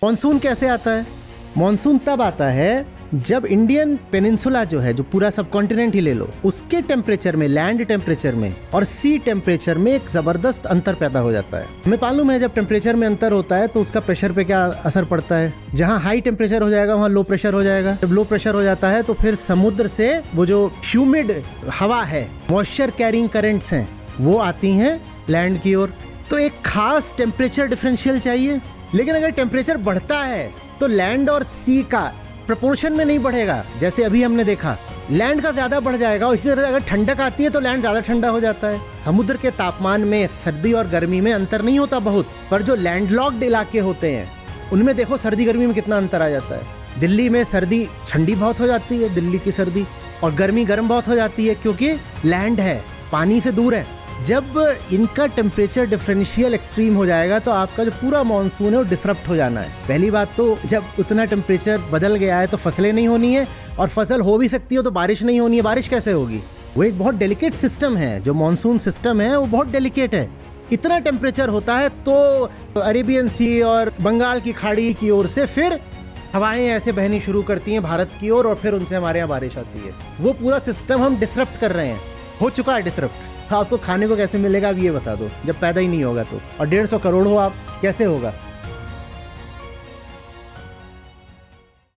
Monsoon कैसे आता है? मॉनसून तब आता है जब इंडियन पेनिनसुला जो है, जो पूरा सब कॉन्टिनेंट ही ले लो, उसके टेम्परेचर में, लैंड टेम्परेचर में और सी टेम्परेचर में एक जबरदस्त अंतर पैदा हो जाता है। हमें मालूम है जब टेम्परेचर में अंतर होता है तो उसका प्रेशर पे क्या असर पड़ता है। जहाँ हाई टेम्परेचर हो जाएगा वहाँ लो प्रेशर हो जाएगा। जब लो प्रेशर हो जाता है तो फिर समुद्र से वो जो ह्यूमिड हवा है, मॉइस्चर कैरिंग करंट्स हैं, वो आती हैं लैंड की ओर। तो एक खास टेम्परेचर डिफरेंशियल चाहिए। लेकिन अगर टेम्परेचर बढ़ता है तो लैंड और सी का प्रपोर्शन में नहीं बढ़ेगा। जैसे अभी हमने देखा, लैंड का ज्यादा बढ़ जाएगा और इसी तरह अगर ठंडक आती है तो लैंड ज्यादा ठंडा हो जाता है। समुद्र के तापमान में सर्दी और गर्मी में अंतर नहीं होता बहुत, पर जो लैंडलॉक्ड इलाके होते हैं उनमें देखो सर्दी गर्मी में कितना अंतर आ जाता है। दिल्ली में सर्दी ठंडी बहुत हो जाती है, दिल्ली की सर्दी, और गर्मी गर्म बहुत हो जाती है क्योंकि लैंड है, पानी से दूर है। जब इनका टेम्परेचर डिफरेंशियल एक्सट्रीम हो जाएगा तो आपका जो पूरा मॉनसून है वो डिसरप्ट हो जाना है। पहली बात तो जब उतना टेम्परेचर बदल गया है तो फसलें नहीं होनी है, और फसल हो भी सकती हो तो बारिश नहीं होनी है। बारिश कैसे होगी? वो एक बहुत डेलिकेट सिस्टम है, जो मॉनसून सिस्टम है वो बहुत डेलिकेट है। इतना टेम्परेचर होता है तो अरेबियन सी और बंगाल की खाड़ी की ओर से फिर हवाएं ऐसे बहनी शुरू करती हैं भारत की ओर, और फिर उनसे हमारे यहाँ बारिश आती है। वो पूरा सिस्टम हम डिसरप्ट कर रहे हैं, हो चुका है डिसरप्ट। तो आपको खाने को कैसे मिलेगा अब ये बता दो, जब पैदा ही नहीं होगा तो। और 150 करोड़ हो आप, कैसे होगा?